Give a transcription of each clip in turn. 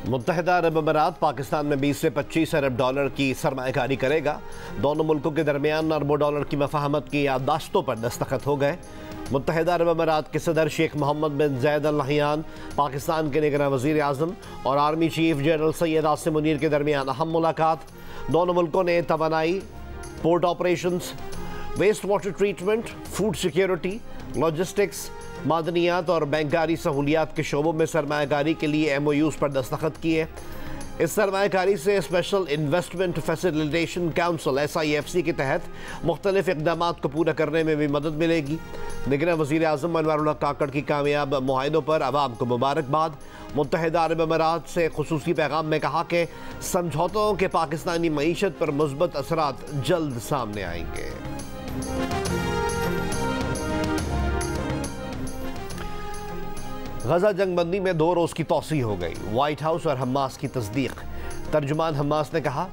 मुत्तहिदा अरब अमीरात पाकिस्तान में 20 से 25 अरब डॉलर की सरमायाकारी करेगा। दोनों मुल्कों के दरमियान अरबों डॉलर की मफाहमत की याददाश्तों पर दस्तखत हो गए। मुत्तहिदा अरब अमीरात के सदर Sheikh Mohammed bin Zayed Al Nahyan, Pakistan के निगरान वज़ीर आज़म और army chief general Syed Asim Munir के दरमियान अहम मुलाकात। दोनों मुल्कों ने तवानाई, port operations, waste water treatment, food security, logistics, मादनियात और बैंकारी सहूलियात के शोबों में सरमायाकारी के लिए MOUs पर दस्तखत किए। इस सरमायाकारी से special investment facilitation council SIFC के तहत मुख्तलिफ इक़दाम को पूरा करने में भी मदद मिलेगी। निगरान वज़ीर आज़म अनवारुल्लाह काकड़ की कामयाब मुआहिदों पर अवाम को मुबारकबाद। मुत्तहिदा अरब अमीरात से खुसूसी पैगाम में कहा कि समझौतों के पाकिस्तानी मईशत पर मुस्बत असरात जल्द सामने आएंगे। गजा जंगबंदी में 2 रोज़ की तोसी हो गई। वाइट हाउस और हमास की तस्दीक। तर्जुमान हमास ने कहा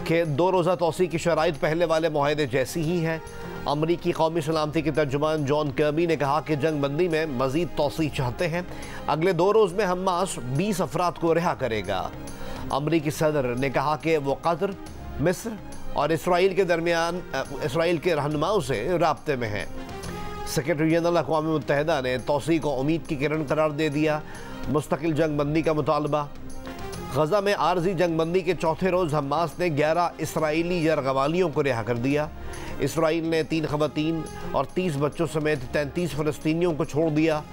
कि 2 रोज़ा तोसी की शराइत पहले वाले मुआहदे जैसी ही हैं। अमरीकी कौमी सलामती के तर्जुमान जॉन कर्बी ने कहा कि जंगबंदी में मज़ीद तोसी चाहते हैं। अगले 2 रोज़ में हमास 20 अफराद को रिहा करेगा। अमरीकी सदर ने कहा कि वो कतर, मिस्र और इसराइल के दरमियान इसराइल के रहनुमाओं से राब्ते में हैं। सेक्रेटरी जनरल अक़वाम मुत्तहिदा ने तोसी को उम्मीद की किरण करार दे दिया। मुस्तकिल जंगबंदी का मुतालबा। गजा में आर्जी जंगबंदी के चौथे रोज़ हमास ने 11 इसराइली यरगवालियों को रिहा कर दिया। इसराइल ने 3 ख़वातीन और 30 बच्चों समेत 33 फ़लस्तीनियों को छोड़ दिया।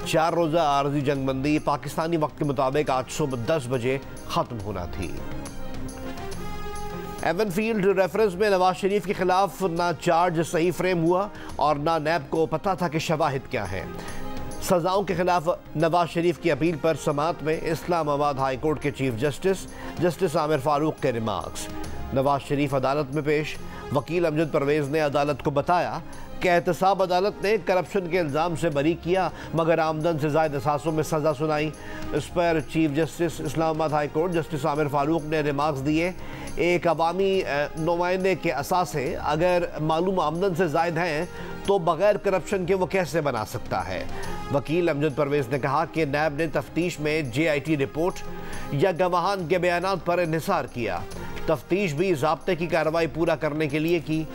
4 रोज़ा आर्जी जंगबंदी पाकिस्तानी वक्त के मुताबिक आज सुबह 10 बजे ख़त्म होना थी। एवनफील्ड रेफरेंस में नवाज शरीफ के खिलाफ ना चार्ज सही फ्रेम हुआ और ना नैब को पता था कि शवाहिद क्या है। सजाओं के खिलाफ नवाज शरीफ की अपील पर समात में इस्लामाबाद हाई कोर्ट के चीफ जस्टिस आमिर फारूक के रिमार्क्स। नवाज शरीफ अदालत में पेश। वकील अमजद परवेज़ ने अदालत को बताया कि एहतसाब अदालत ने करप्शन के इल्ज़ाम से बरी किया मगर आमदन से ज़ायद असासों में सज़ा सुनाई। इस पर chief justice Islamabad high court justice Aamir Farooq ने रिमार्क्स दिए। एक अवामी नुमाइंदे के असासे अगर मालूम आमदन से ज़ायद हैं तो बग़ैर करप्शन के वो कैसे बना सकता है। वकील अमजद परवेज़ ने कहा कि नैब ने तफ्तीश में JIT रिपोर्ट या गवाहान के बयानात पर इन्हिसार किया। तफ्तीश भी ज़ाब्ते की कार्रवाई पूरा करने के लिए की।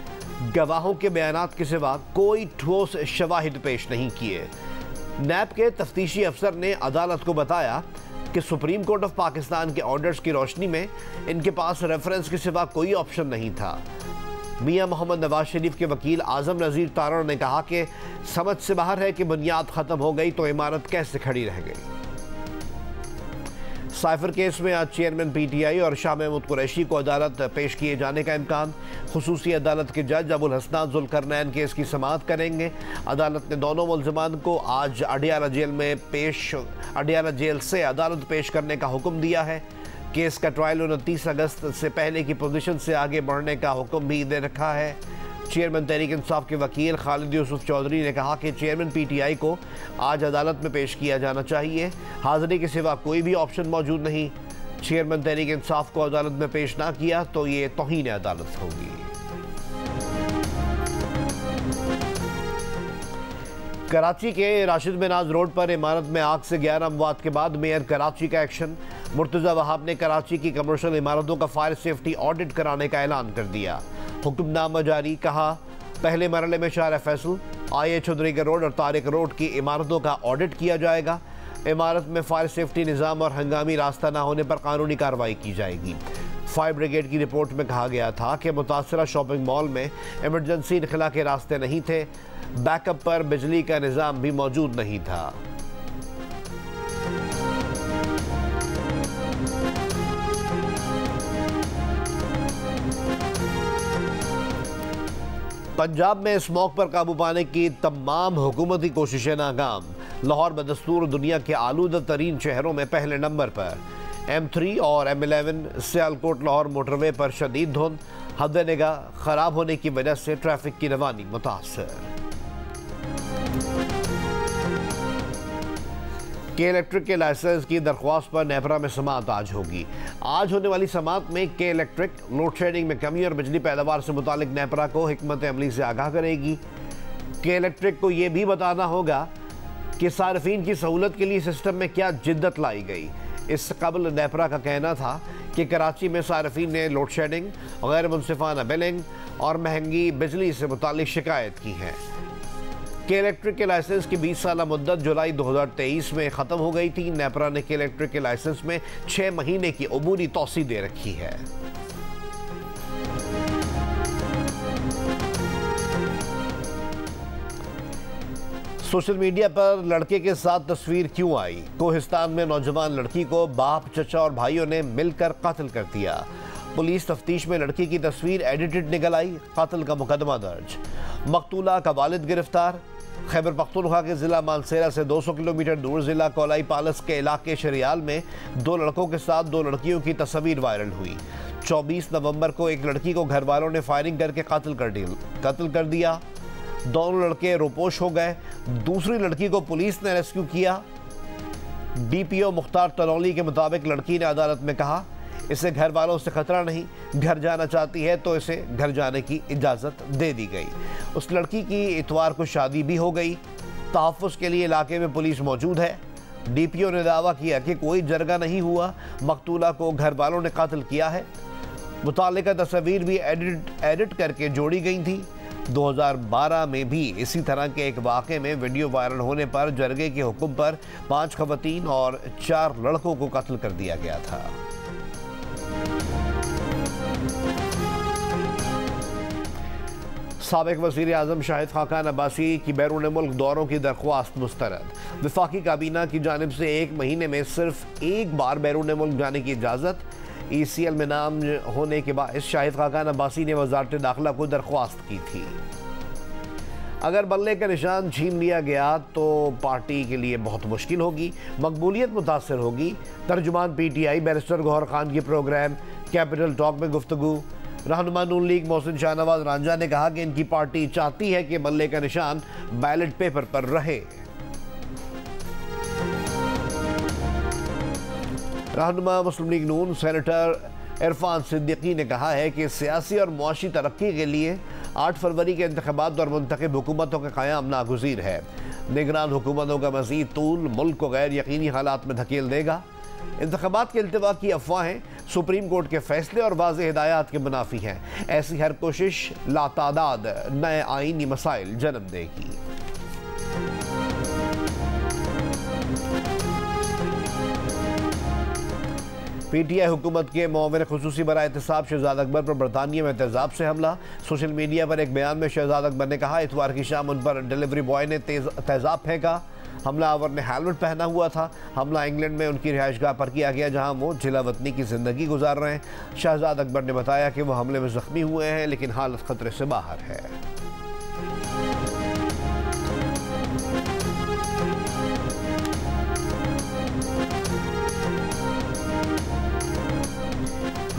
गवाहों के बयानात के सिवा कोई ठोस शवाहिद पेश नहीं किए। नैब के तफ्तीशी अफसर ने अदालत को बताया कि सुप्रीम कोर्ट ऑफ पाकिस्तान के ऑर्डर्स की रोशनी में इनके पास रेफरेंस के सिवा कोई ऑप्शन नहीं था। मियां मोहम्मद नवाज शरीफ के वकील आज़म नज़ीर तारण ने कहा कि समझ से बाहर है कि बुनियाद ख़त्म हो गई तो इमारत कैसे खड़ी रह गई। साइफर केस में आज चेयरमैन PTI और शाह महमूद कुरैशी को अदालत पेश किए जाने का इम्कान। खुसूसी अदालत के जज अबुल हसनात जुल्करनैन केस की समाअत करेंगे। अदालत ने दोनों मुल्ज़िमान को आज अडियाला जेल से अदालत पेश करने का हुक्म दिया है। केस का ट्रायल 29 अगस्त से पहले की पोजीशन से आगे बढ़ने का हुक्म भी दे रखा है। चेयरमैन तहरीक इंसाफ के वकील खालिद यूसुफ चौधरी ने कहा कि चेयरमैन PTI को आज अदालत में पेश किया जाना चाहिए। हाज़िरी के सिवा कोई भी ऑप्शन मौजूद नहीं। चेयरमैन तहरीक इंसाफ को अदालत में पेश ना किया तो ये तौहीन अदालत होगी। कराची के राशिद मिनाज रोड पर इमारत में आग से 11 अमवात के बाद मेयर कराची का एक्शन। मुर्तज़ा वहाब ने कराची की कमर्शियल इमारतों का फायर सेफ्टी ऑडिट कराने का ऐलान कर दिया। हुक्मनामा जारी। कहा पहले मरहले में शारा फैसल, IA चौधरी के रोड और तारिक रोड की इमारतों का ऑडिट किया जाएगा। इमारत में फायर सेफ्टी निज़ाम और हंगामी रास्ता न होने पर कानूनी कार्रवाई की जाएगी। फायर ब्रिगेड की रिपोर्ट में कहा गया था कि मुतासरा शॉपिंग मॉल में इमरजेंसी इनखला के रास्ते नहीं थे। बैकअप पर बिजली का निज़ाम भी मौजूद नहीं था। पंजाब में स्मॉग पर काबू पाने की तमाम हुकूमती कोशिशें नाकाम। लाहौर बदस्तूर दुनिया के आलूदा तरीन शहरों में पहले नंबर पर। M3 और M11 सियालकोट लाहौर मोटरवे पर शदीद धुंध। हद निगाह खराब होने की वजह से ट्रैफिक की रवानी मुतासर। के इलेक्ट्रिक के लाइसेंस की दरख्वास्त पर नेपरा में समाअत आज होगी। आज होने वाली समाअत में के इलेक्ट्रिक लोड शेडिंग में कमी और बिजली पैदावार से मुतालिक नेपरा को हिकमत अमली से आगाह करेगी। के इलेक्ट्रिक को यह भी बताना होगा कि सार्फिन की सहूलत के लिए सिस्टम में क्या जिद्दत लाई गई। इससे कबल नेपरा का कहना था कि कराची में सार्फिन ने लोड शेडिंग, गैर मुनसिफाना बिलिंग और महंगी बिजली से मुताल्लिक शिकायत की है कि इलेक्ट्रिक के लाइसेंस की 20 साल मुद्दत जुलाई 2023 में ख़त्म हो गई थी। नेपरा ने के इलेक्ट्रिक के लाइसेंस में 6 महीने की अबूरी तौसी दे रखी है। सोशल मीडिया पर लड़के के साथ तस्वीर क्यों आई? कोहिस्तान में नौजवान लड़की को बाप, चचा और भाइयों ने मिलकर कत्ल कर दिया। पुलिस तफ्तीश में लड़की की तस्वीर एडिटेड निकल आई। कत्ल का मुकदमा दर्ज। मकतूला का वालिद गिरफ्तार। खैबर पख्तूनख्वा के जिला मानसेरा से 200 किलोमीटर दूर जिला कोलाई पालस के इलाके शरियाल में 2 लड़कों के साथ 2 लड़कियों की तस्वीर वायरल हुई। 24 नवंबर को एक लड़की को घर वालों ने फायरिंग करके कत्ल कर दिया। दोनों लड़के रोपोश हो गए। दूसरी लड़की को पुलिस ने रेस्क्यू किया। डीपीओ मुख्तार तनौली के मुताबिक लड़की ने अदालत में कहा इसे घर वालों से खतरा नहीं, घर जाना चाहती है तो इसे घर जाने की इजाज़त दे दी गई। उस लड़की की इतवार को शादी भी हो गई। तहफ़्फ़ुज़ के लिए इलाके में पुलिस मौजूद है। डीपीओ ने दावा किया कि कोई जरगा नहीं हुआ, मकतूला को घर वालों ने कत्ल किया है। मुतालिका तस्वीर भी एडिट करके जोड़ी गई थी। 2012 में भी इसी तरह के एक वाक़े में वीडियो वायरल होने पर जरगे के हुक्म पर 5 ख़वातीन और 4 लड़कों को कत्ल कर दिया गया था। साबिक़ वज़ीर आज़म शाहिद खाकान अब्बासी की बैरून मुल्क दौरों की दरख्वास्त मुस्तरद। वफाकी काबीना की जानिब से 1 महीने में सिर्फ एक बार बैरून मुल्क जाने की इजाज़त। ECL में नाम होने के बाद शाहिद खाकान अब्बासी ने वज़ारत दाखिला को दरख्वास्त की थी। अगर बल्ले का निशान छीन लिया गया तो पार्टी के लिए बहुत मुश्किल होगी, मकबूलियत मुतासर होगी। तर्जुमान PTI बैरिस्टर गौहर खान की प्रोग्राम कैपिटल टॉक में गुफ्तगू। रहनुमा नून लीग मोहसिन शाहनवाज रांझा ने कहा कि इनकी पार्टी चाहती है कि बल्ले का निशान बैलेट पेपर पर रहे। रहनुमा मुस्लिम लीग नून सेनेटर इरफान सिद्दीकी ने कहा है कि सियासी और मुआशी तरक्की के लिए 8 फरवरी के इंतखाबात और मुंतखब हुकूमतों का क़याम नागुज़ीर है। निगरान हुकूमतों का मज़ीद तूल मुल्क को गैर यकीनी हालात में धकेल देगा। इंतखाबात के इल्तिवा की अफवाहें सुप्रीम कोर्ट के फैसले और वाज़ेह हिदायत के मुनाफी हैं। ऐसी हर कोशिश लातादाद नए आईनी मसाइल जन्म देगी। PTI हुकूमत के मुआविन खुसूसी बराए एहतसाब शहजाद अकबर पर बरतानिया में तेज़ाब से हमला। सोशल मीडिया पर एक बयान में शहजाद अकबर ने कहा इतवार की शाम उन पर डिलीवरी बॉय ने तेज़ाब फेंका। हमलावर ने हेलमेट पहना हुआ था। हमला इंग्लैंड में उनकी रिहाइशगाह पर किया गया जहां वो जिला वतनी की ज़िंदगी गुजार रहे हैं। शहजाद अकबर ने बताया कि वो हमले में ज़ख्मी हुए हैं लेकिन हालत ख़तरे से बाहर है।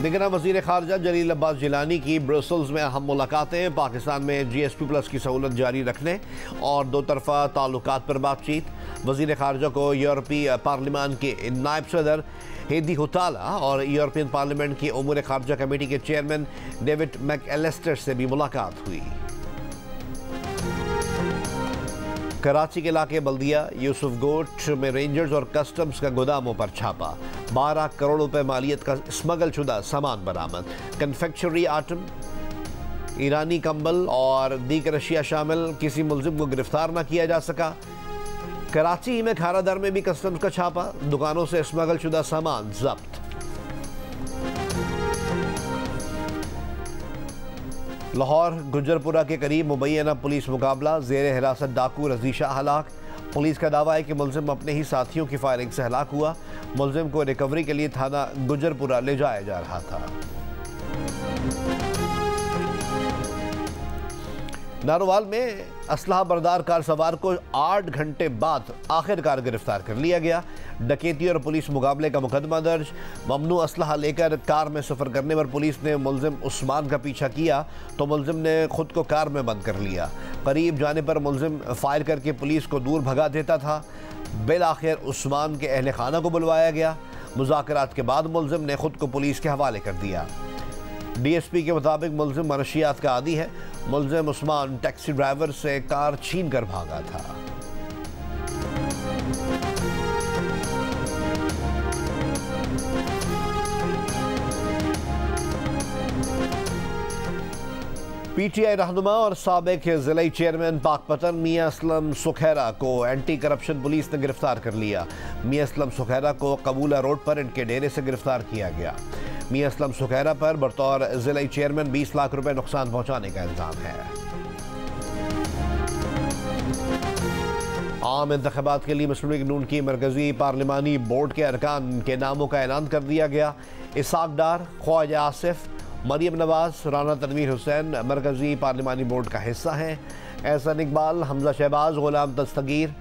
निगरान वज़ीर ख़ारजा जलील अब्बास जिलानी की ब्रसल्स में अहम मुलाकातें। पाकिस्तान में GSP+ की सहूलत जारी रखने और 2 तरफ़ा ताल्लुकात पर बातचीत। वज़ीर ख़ारजा को यूरोपीय पार्लिमान के नायब सदर हेदी हुताला और यूरोपियन पार्लियामेंट की उमूर ख़ारजा कमेटी के चेयरमैन डेविड मैकएलिस्टर से भी मुलाकात हुई। कराची के इलाके बल्दिया यूसुफ गोट में रेंजर्स और कस्टम्स का गोदामों पर छापा। 12 करोड़ रुपए मालियत का स्मगल शुदा सामान बरामद। कन्फेक्शनरी आइटम, ईरानी कंबल और दीगर अशिया शामिल। किसी मुलजिम को गिरफ्तार न किया जा सका। कराची में खारादर में भी कस्टम्स का छापा। दुकानों से स्मगल शुदा सामान जब्त। लाहौर गुजरपुरा के करीब मुबैना पुलिस मुकाबला। ज़ेर हिरासत डाकू रज़ीशा हलाक। पुलिस का दावा है कि मुलजिम अपने ही साथियों की फायरिंग से हलाक हुआ। मुलजिम को रिकवरी के लिए थाना गुजरपुरा ले जाया जा रहा था। नारोवाल में असलहा बरदार कार सवार को 8 घंटे बाद आखिरकार गिरफ्तार कर लिया गया। डकैती और पुलिस मुकाबले का मुकदमा दर्ज। ममनू असलहा लेकर कार में सफ़र करने पर पुलिस ने मुलजिम उस्मान का पीछा किया तो मुलजिम ने खुद को कार में बंद कर लिया। करीब जाने पर मुलजिम फायर करके पुलिस को दूर भगा देता था। बिल आखिर उस्मान के अहल खाना को बुलवाया गया। मुज़ाकरात के बाद मुलजिम ने खुद को पुलिस के हवाले कर दिया। DSP के मुताबिक मुलजिम मनशियात का आदी है। मुलजिम उस्मान टैक्सी ड्राइवर से कार छीन कर भागा था। PTI रहनुमा और साबिक जिला चेयरमैन पाकपतन मियां असलम सुखैरा को एंटी करप्शन पुलिस ने गिरफ्तार कर लिया। मियां असलम सुखैरा को कबूला रोड पर इनके डेरे से गिरफ्तार किया गया। मियां असलम सुखैरा पर बतौर जिला चेयरमैन 20 लाख रुपए नुकसान पहुंचाने का इल्जाम है। आम इंतखाबात के लिए मुस्लिम लीग नून की मरकजी पार्लिमानी बोर्ड के अरकान के नामों का ऐलान कर दिया गया। इसाक डार, ख्वाजा आसिफ, मरियम नवाज, राना तनवीर हुसैन मरकजी पार्लिमानी बोर्ड का हिस्सा हैं। एहसन इकबाल, हमजा शहबाज, गुलाम दस्तगीर,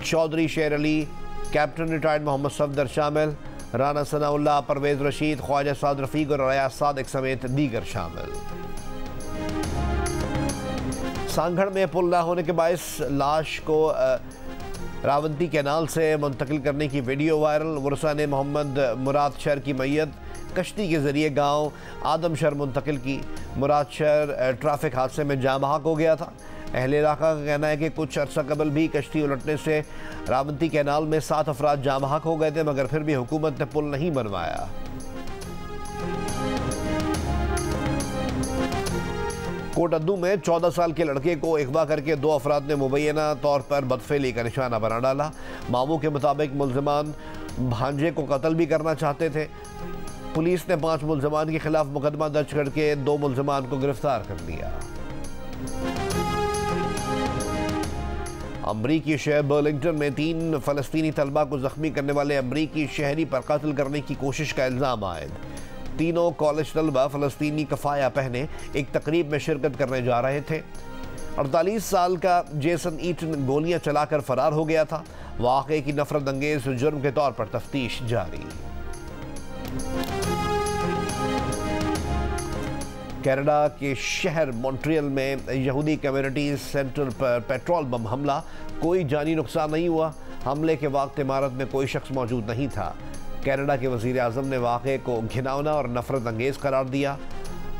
चौधरी शेर अली, कैप्टन रिटायर्ड मोहम्मद सफदर शामिल, राना सनाउल्लाह, परवेज रशीद, ख्वाजा साद रफीक और अयाज सादिक समेत दीगर शामिल। सांगड़ में पुल न होने के बायस लाश को रावंती कैनाल से मुंतकिल करने की वीडियो वायरल। वरसा ने मोहम्मद मुराद शहर की मैयत कश्ती के जरिए गांव आदमशहर मुंतकिल की। मुराद शहर ट्रैफिक हादसे में जाम बहक हो गया था। अहले इलाका का कहना है कि कुछ अर्सा कबल भी कश्ती उलटने से रावंती कैनाल में 7 अफराद जाम बहक हो गए थे, मगर फिर भी हुकूमत ने पुल नहीं बनवाया। कोटद्दू में 14 साल के लड़के को अगवा करके 2 अफराद ने मुबैना तौर पर बदफेली का निशाना बना डाला। मामू के मुताबिक मुल्जिमान भांजे को कत्ल भी करना चाहते थे। पुलिस ने 5 मुल्जिमान के खिलाफ मुकदमा दर्ज करके 2 मुल्जिमान को गिरफ्तार कर लिया। अमरीकी शहर बर्लिंगटन में 3 फलस्तीनी तलबा को जख्मी करने वाले अमरीकी शहरी पर कत्ल करने की कोशिश का इल्जाम आयद। तीनों कॉलेज तलबा फलस्तीनी कफाया पहने एक तकरीब में शिरकत करने जा रहे थे। 48 साल का जेसन ईटन गोलियां चलाकर फरार हो गया था। वाक़े की नफरत अंगेज जुर्म के तौर पर तफ्तीश जारी। कनाडा के शहर मॉन्ट्रियल में यहूदी कम्युनिटी सेंटर पर पेट्रोल बम हमला। कोई जानी नुकसान नहीं हुआ। हमले के वक्त इमारत में कोई शख्स मौजूद नहीं था। कनाडा के वज़ीर आज़म ने वाक़े को घिनौना और नफरत अंगेज करार दिया।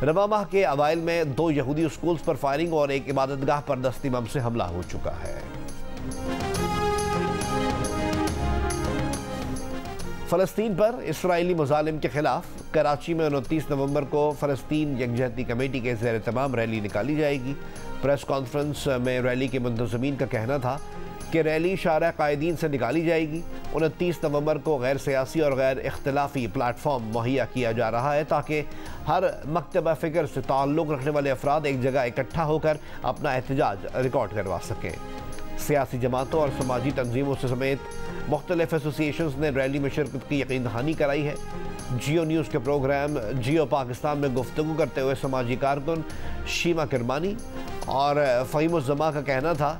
रवा माह के अवाइल में 2 यहूदी स्कूल्स पर फायरिंग और एक इबादतगाह पर दस्ती बम से हमला हो चुका है। फ़लस्तीन पर इसराइली मुजालिम के खिलाफ कराची में 29 नवंबर को फ़लस्तीन यकजहती कमेटी के ज़ेर तमाम रैली निकाली जाएगी। प्रेस कॉन्फ्रेंस में रैली के मुंतज़मीन का कहना था कि रैली शारा कायदीन से निकाली जाएगी। 29 नवंबर को गैर सियासी और गैर इख्तिलाफी प्लेटफॉर्म मुहैया किया जा रहा है ताकि हर मकतबा फ़िक्र से ताल्लुक़ रखने वाले अफराद एक जगह इकट्ठा होकर अपना एहतजाज रिकॉर्ड करवा सकें। सियासी जमातों और समाजी तंजीमों से समेत मुख्तलिफ एसोसिएशंस ने रैली में शिरकत की यकीन दहानी कराई है। जियो न्यूज़ के प्रोग्राम जियो पाकिस्तान में गुफ्तगू करते हुए समाजी कारकुन शीमा किरमानी और फ़हीम उज़्ज़मा का कहना था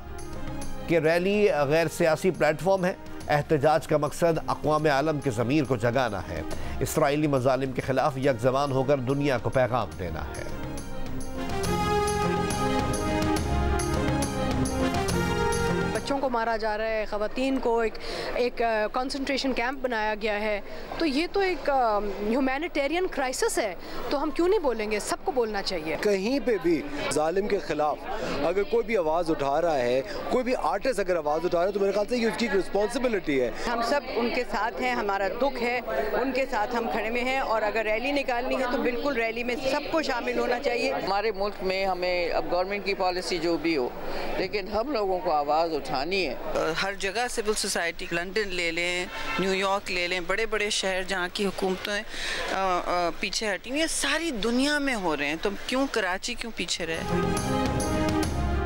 कि रैली गैर सियासी प्लेटफॉर्म है। एहतजाज का मकसद अक़वाम आलम के ज़मीर को जगाना है। इसराइली मज़ालिम के खिलाफ यकज़बान होकर दुनिया को पैगाम देना है। बच्चों को मारा जा रहा है, ख़वातीन को एक कंसंट्रेशन कैंप बनाया गया है। तो ये तो एक ह्यूमैनिटेरियन क्राइसिस है। तो हम क्यों नहीं बोलेंगे? सबको बोलना चाहिए। कहीं पे भी जालिम के खिलाफ अगर कोई भी आवाज़ उठा रहा है, कोई भी आर्टिस्ट अगर आवाज़ उठा रहा है, तो मेरे ख्याल से ये उसकी रिस्पॉन्सिबिलिटी है। हम सब उनके साथ हैं, हमारा दुख है, उनके साथ हम खड़े में हैं। और अगर रैली निकालनी है तो बिल्कुल रैली में सबको शामिल होना चाहिए। हमारे मुल्क में हमें अब गवर्नमेंट की पॉलिसी जो भी हो, लेकिन हम लोगों को आवाज़ उठानी है। हर जगह सिविल सोसाइटी, लंदन ले लें, न्यूयॉर्क ले लें, बड़े बड़े शहर जहाँ की हुकूमतें पीछे हटी हुई हैं, सारी दुनिया में हो रहे हैं। तो क्यों कराची क्यों पीछे रहे?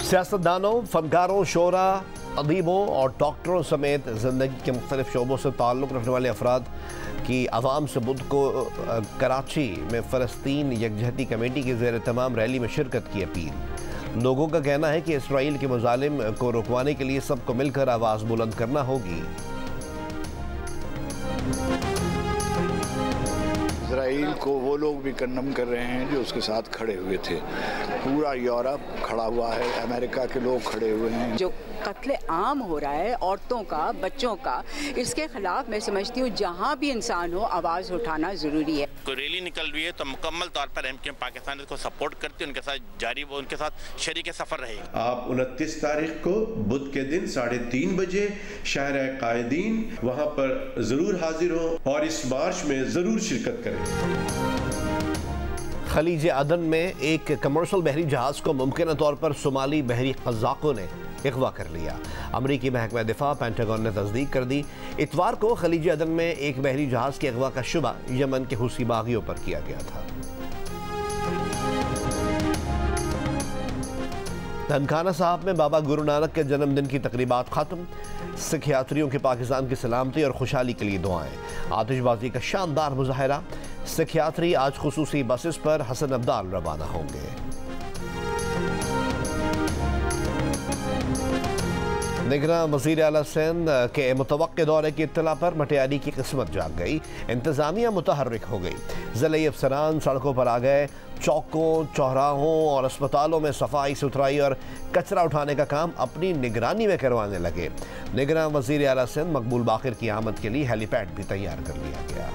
सियासतदानों, फनकारों, शोरा, अदीबों और डॉक्टरों समेत ज़िंदगी के मुख्तलिफ शोबों से ताल्लुक़ रखने वाले अफराद की आवाम से बुध को कराची में फ़लस्तीन यकजहती कमेटी के ज़ेर तमाम रैली में शिरकत की अपील। लोगों का कहना है कि इसराइल के मुजालिम को रुकवाने के लिए सबको मिलकर आवाज़ बुलंद करना होगी। इसराइल को वो लोग भी कंडम कर रहे हैं जो उसके साथ खड़े हुए थे। पूरा यूरोप खड़ा हुआ है, अमेरिका के लोग खड़े हुए हैं। जो कत्ले आम हो रहा है औरतों का, बच्चों का, इसके खिलाफ मैं समझती हूँ जहाँ भी इंसान हो आवाज़ उठाना ज़रूरी है। कोई रैली निकल रही है तो मुकम्मल तौर पर एमक्यूएम पाकिस्तान इसको सपोर्ट करती है, उनके साथ जारी, वो उनके साथ शरीक सफ़र रहेगी। आप 29 तारीख को बुध के दिन 3:30 बजे शहर कायदीन वहाँ पर ज़रूर हाजिर हो और इस मार्च में ज़रूर शिरकत करें। खलीज अदन में एक कमर्शियल बहरी जहाज़ को मुमकिन तौर पर सोमाली बहरी क़ज़ाक़ों ने अगवा कर लिया। अमरीकी महकमा दिफा पेंटागन ने तस्दीक कर दी। इतवार को खलीज अदन में एक बहरी जहाज़ के अगवा का शुबा यमन के हुसी बागियों पर किया गया था। ननकाना साहब में बाबा गुरु नानक के जन्मदिन की तकरीबात ख़त्म। सिख यात्रियों के पाकिस्तान की सलामती और खुशहाली के लिए दुआएं। आतिशबाजी का शानदार मुजाहरा। सिख यात्री आज खुसूसी बसेस पर हसन अब्दाल रवाना होंगे। निगरान वज़ीर आला सिंध के मुतवक्के दौरे की इत्तला पर मटियारी की किस्मत जाग गई। इंतज़ामिया मुतहर्रिक हो गई। ज़िले अफसरान सड़कों पर आ गए। चौकों, चौराहों और अस्पतालों में सफाई सुथराई और कचरा उठाने का काम अपनी निगरानी में करवाने लगे। निगरान वज़ीर आला सिंध मकबूल बाक़िर की आमद के लिए हेलीपैड भी तैयार कर लिया गया।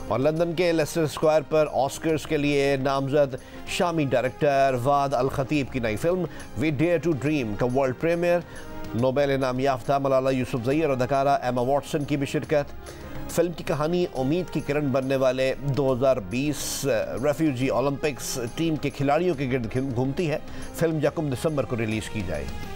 और लंदन के लेस्टर स्क्वायर पर ऑस्कर्स के लिए नामजद शामी डायरेक्टर वाद अल खतीब की नई film we dare to dream का वर्ल्ड प्रीमियर। नोबेल इनाम याफ्ता मलाला यूसुफजई और अदाकारा एमा वॉटसन की भी शिरकत। फिल्म की कहानी उम्मीद की किरण बनने वाले 2020 रेफ्यूजी ओलंपिक्स टीम के खिलाड़ियों के गिर्द घूमती है। फिल्म 1 दिसंबर को रिलीज़ की जाएगी।